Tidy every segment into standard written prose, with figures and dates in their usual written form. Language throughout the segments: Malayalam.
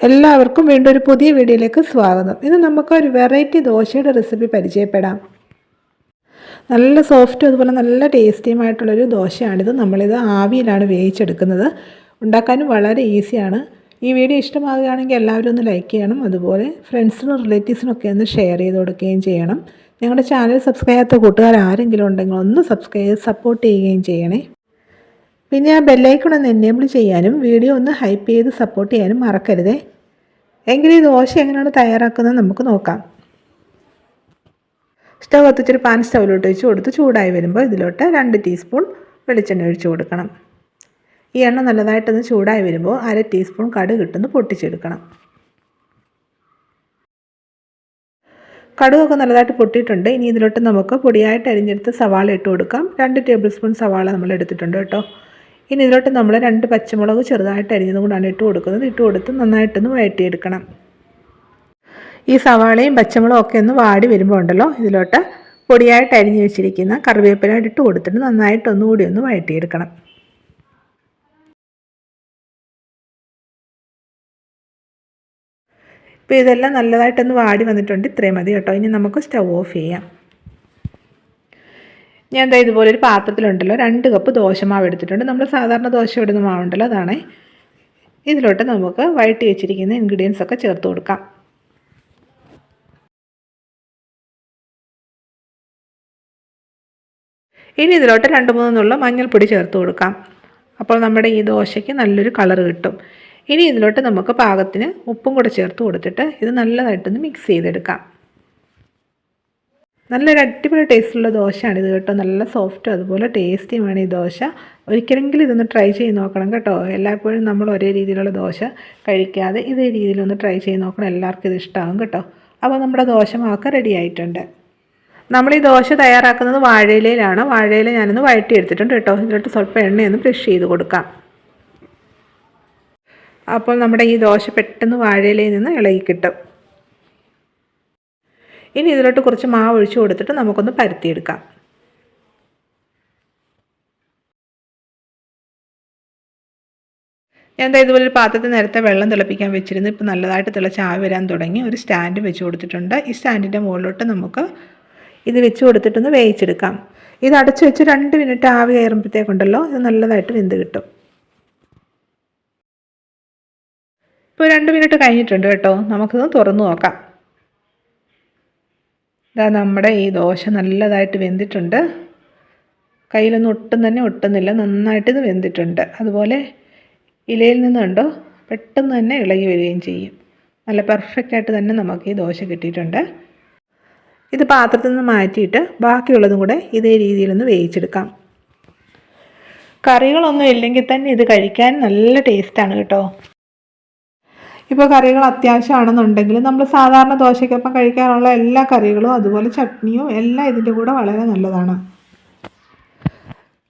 എല്ലാവർക്കും വീണ്ടും ഒരു പുതിയ വീഡിയോയിലേക്ക് സ്വാഗതം. ഇന്ന് നമുക്ക് ഒരു വെറൈറ്റി ദോശയുടെ റെസിപ്പി പരിചയപ്പെടാം. നല്ല സോഫ്റ്റും അതുപോലെ നല്ല ടേസ്റ്റിയുമായിട്ടുള്ളൊരു ദോശയാണിത്. നമ്മളിത് ആവിയിലാണ് വേവിച്ചെടുക്കുന്നത്. ഉണ്ടാക്കാനും വളരെ ഈസിയാണ്. ഈ വീഡിയോ ഇഷ്ടമാകുകയാണെങ്കിൽ എല്ലാവരും ഒന്ന് ലൈക്ക് ചെയ്യണം. അതുപോലെ ഫ്രണ്ട്സിനും റിലേറ്റീവ്സിനൊക്കെ ഒന്ന് ഷെയർ ചെയ്ത് കൊടുക്കുകയും ചെയ്യണം. ഞങ്ങളുടെ ചാനൽ സബ്സ്ക്രൈബ് ചെയ്യാത്ത കൂട്ടുകാർ ആരെങ്കിലും ഉണ്ടെങ്കിൽ ഒന്ന് സബ്സ്ക്രൈബ് ചെയ്ത് സപ്പോർട്ട് ചെയ്യുകയും ചെയ്യണേ. പിന്നെ ആ ബെല്ലൈക്കൺ ഒന്ന് എനേബിൾ ചെയ്യാനും വീഡിയോ ഒന്ന് ഹൈപ്പ് ചെയ്ത് സപ്പോർട്ട് ചെയ്യാനും മറക്കരുതേ. എങ്കിൽ ഈ ദോശ എങ്ങനെയാണ് തയ്യാറാക്കുന്നത് നമുക്ക് നോക്കാം. സ്റ്റവ് കത്തിച്ചൊരു പാൻ സ്റ്റൗവിലോട്ട് വെച്ച് കൊടുത്ത് ചൂടായി വരുമ്പോൾ ഇതിലോട്ട് 2 ടീസ്പൂൺ വെളിച്ചെണ്ണ ഒഴിച്ച് കൊടുക്കണം. ഈ എണ്ണ നല്ലതായിട്ടൊന്ന് ചൂടായി വരുമ്പോൾ 1/2 ടീസ്പൂൺ കടുക് ഇട്ടൊന്ന് പൊട്ടിച്ചെടുക്കണം. കടുകൊക്കെ നല്ലതായിട്ട് പൊട്ടിയിട്ടുണ്ട്. ഇനി ഇതിലോട്ട് നമുക്ക് പൊടിയായിട്ട് അരിഞ്ഞെടുത്ത് സവാള ഇട്ട് കൊടുക്കാം. 2 ടേബിൾ സ്പൂൺ സവാള നമ്മൾ എടുത്തിട്ടുണ്ട് കേട്ടോ. ഇനി ഇതിലോട്ട് നമ്മൾ 2 പച്ചമുളക് ചെറുതായിട്ട് അരിഞ്ഞതും കൂടാണ് ഇട്ട് കൊടുക്കുന്നത്. ഇട്ട് കൊടുത്ത് നന്നായിട്ടൊന്ന് വഴറ്റിയെടുക്കണം. ഈ സവാളയും പച്ചമുളകും ഒക്കെ ഒന്ന് വാടി വരുമ്പോൾ ഉണ്ടല്ലോ ഇതിലോട്ട് പൊടിയായിട്ട് അരിഞ്ഞ് വെച്ചിരിക്കുന്ന കറിവേപ്പില ഇട്ട് കൊടുത്തിട്ട് നന്നായിട്ടൊന്നുകൂടി ഒന്ന് വഴറ്റിയെടുക്കണം. ഇപ്പോൾ ഇതെല്ലാം നല്ലതായിട്ടൊന്ന് വാടി വന്നിട്ടുണ്ട്. ഇത്രയും മതി കേട്ടോ. ഇനി നമുക്ക് സ്റ്റവ് ഓഫ് ചെയ്യാം. ഞാൻ ദാ ഇതുപോലെ ഒരു പാത്രത്തിലുണ്ടല്ലോ 2 കപ്പ് ദോശമാവ് എടുത്തിട്ടുണ്ട്. നമ്മൾ സാധാരണ ദോശ ഇടുന്ന മാവുണ്ടല്ലോ അതാണ്. ഇതിലോട്ട് നമുക്ക് വഴറ്റി വെച്ചിരിക്കുന്ന ഇൻഗ്രീഡിയൻസ് ഒക്കെ ചേർത്ത് കൊടുക്കാം. ഇനി ഇതിലോട്ട് 2-3 നുള്ള മഞ്ഞൾപ്പൊടി ചേർത്ത് കൊടുക്കാം. അപ്പോൾ നമ്മുടെ ഈ ദോശയ്ക്ക് നല്ലൊരു കളർ കിട്ടും. ഇനി ഇതിലോട്ട് നമുക്ക് പാകത്തിന് ഉപ്പും കൂടെ ചേർത്ത് കൊടുത്തിട്ട് ഇത് നല്ലതായിട്ടൊന്ന് മിക്സ് ചെയ്തെടുക്കാം. നല്ലൊരു അടിപൊളി ടേസ്റ്റുള്ള ദോശയാണിത് കേട്ടോ. നല്ല സോഫ്റ്റും അതുപോലെ ടേസ്റ്റിയുമാണ് ഈ ദോശ. ഒരിക്കലെങ്കിലും ഇതൊന്ന് ട്രൈ ചെയ്ത് നോക്കണം കേട്ടോ. എല്ലായ്പ്പോഴും നമ്മൾ ഒരേ രീതിയിലുള്ള ദോശ കഴിക്കാതെ ഇതേ രീതിയിലൊന്ന് ട്രൈ ചെയ്ത് നോക്കണം. എല്ലാവർക്കും ഇത് ഇഷ്ടമാകും കേട്ടോ. അപ്പോൾ നമ്മുടെ ദോശമാവൊക്കെ റെഡി ആയിട്ടുണ്ട്. നമ്മൾ ഈ ദോശ തയ്യാറാക്കുന്നത് വാഴയിലയിലാണ്. വാഴയില ഞാനൊന്ന് വഴറ്റിയെടുത്തിട്ടുണ്ട് കേട്ടോ. ഇതിലോട്ട് സ്വല്പം എണ്ണയൊന്ന് ബ്രഷ് ചെയ്ത് കൊടുക്കാം. അപ്പോൾ നമ്മുടെ ഈ ദോശ പെട്ടെന്ന് വാഴയിലയിൽ നിന്ന് ഇളകി കിട്ടും. ഇനി ഇതിലോട്ട് കുറച്ച് മാവ് ഒഴിച്ച് കൊടുത്തിട്ട് നമുക്കൊന്ന് പരത്തിയെടുക്കാം. ഞാൻ എന്താ ഇതുപോലെ ഒരു പാത്രത്തിൽ നേരത്തെ വെള്ളം തിളപ്പിക്കാൻ വെച്ചിരുന്നു. ഇപ്പോൾ നല്ലതായിട്ട് തിളച്ച് ആവി വരാൻ തുടങ്ങി. ഒരു സ്റ്റാൻഡ് വെച്ച് കൊടുത്തിട്ടുണ്ട്. ഈ സ്റ്റാൻഡിൻ്റെ മുകളിലോട്ട് നമുക്ക് ഇത് വെച്ച് കൊടുത്തിട്ടൊന്ന് വേവിച്ചെടുക്കാം. ഇത് അടച്ച് വെച്ച് 2 മിനിറ്റ് ആവി കയറുമ്പോഴത്തേക്കുണ്ടല്ലോ ഇത് നല്ലതായിട്ട് വെന്ത് കിട്ടും. ഇപ്പോൾ 2 മിനിറ്റ് കഴിഞ്ഞിട്ടുണ്ട് കേട്ടോ. നമുക്കിത് തുറന്നു നോക്കാം. ഇതാ നമ്മുടെ ഈ ദോശ നല്ലതായിട്ട് വെന്തിട്ടുണ്ട്. കയ്യിലൊന്നും ഒട്ടുന്നില്ല. നന്നായിട്ട് ഇത് വെന്തിട്ടുണ്ട്. അതുപോലെ ഇലയിൽ നിന്നുണ്ടോ പെട്ടെന്ന് തന്നെ ഇളകി വരികയും ചെയ്യും. നല്ല പെർഫെക്റ്റായിട്ട് തന്നെ നമുക്ക് ഈ ദോശ കിട്ടിയിട്ടുണ്ട്. ഇത് പാത്രത്തിൽ നിന്ന് മാറ്റിയിട്ട് ബാക്കിയുള്ളതും കൂടെ ഇതേ രീതിയിലൊന്ന് വേവിച്ചെടുക്കാം. കറികളൊന്നും ഇല്ലെങ്കിൽ തന്നെ ഇത് കഴിക്കാൻ നല്ല ടേസ്റ്റാണ് കേട്ടോ. ഇപ്പോൾ കറികൾ അത്യാവശ്യമാണെന്നുണ്ടെങ്കിൽ നമ്മൾ സാധാരണ ദോശയ്ക്കൊപ്പം കഴിക്കാനുള്ള എല്ലാ കറികളും അതുപോലെ ചട്നിയും എല്ലാം ഇതിൻ്റെ കൂടെ വളരെ നല്ലതാണ്.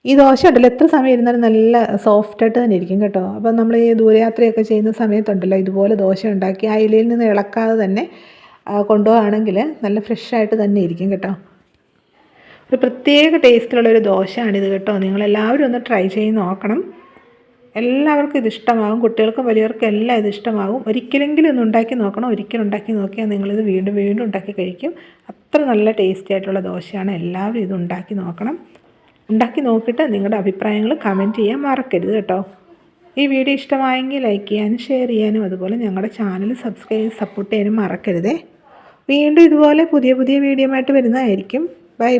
ഈ ദോശ ഉണ്ടല്ലോ എത്ര സമയം ഇരുന്നാലും നല്ല സോഫ്റ്റായിട്ട് തന്നെ ഇരിക്കും കേട്ടോ. അപ്പോൾ നമ്മൾ ഈ ദൂരയാത്രയൊക്കെ ചെയ്യുന്ന സമയത്തുണ്ടല്ലോ ഇതുപോലെ ദോശ ഉണ്ടാക്കി ആ ഇലയിൽ നിന്ന് ഇളക്കാതെ തന്നെ കൊണ്ടുപോവുകയാണെങ്കിൽ നല്ല ഫ്രഷായിട്ട് തന്നെ ഇരിക്കും കേട്ടോ. ഒരു പ്രത്യേക ടേസ്റ്റിലുള്ളൊരു ദോശയാണിത് കേട്ടോ. നിങ്ങളെല്ലാവരും ഒന്ന് ട്രൈ ചെയ്ത് നോക്കണം. എല്ലാവർക്കും ഇത് ഇഷ്ടമാകും. കുട്ടികൾക്കും വലിയവർക്കും എല്ലാം ഇത് ഇഷ്ടമാകും. ഒരിക്കലെങ്കിലും ഒന്ന് ഉണ്ടാക്കി നോക്കണം. ഒരിക്കലുണ്ടാക്കി നോക്കിയാൽ നിങ്ങളിത് വീണ്ടും വീണ്ടും ഉണ്ടാക്കി കഴിക്കും. അത്ര നല്ല ടേസ്റ്റി ആയിട്ടുള്ള ദോശയാണ്. എല്ലാവരും ഇത് ഉണ്ടാക്കി നോക്കണം. ഉണ്ടാക്കി നോക്കിയിട്ട് നിങ്ങളുടെ അഭിപ്രായങ്ങൾ കമൻറ്റ് ചെയ്യാൻ മറക്കരുത് കേട്ടോ. ഈ വീഡിയോ ഇഷ്ടമായെങ്കിൽ ലൈക്ക് ചെയ്യാനും ഷെയർ ചെയ്യാനും അതുപോലെ ഞങ്ങളുടെ ചാനൽ സബ്സ്ക്രൈബ് ചെയ്ത് സപ്പോർട്ട് ചെയ്യാനും മറക്കരുതേ. വീണ്ടും ഇതുപോലെ പുതിയ വീഡിയോ ആയിട്ട് വരുന്നതായിരിക്കും. ബൈ.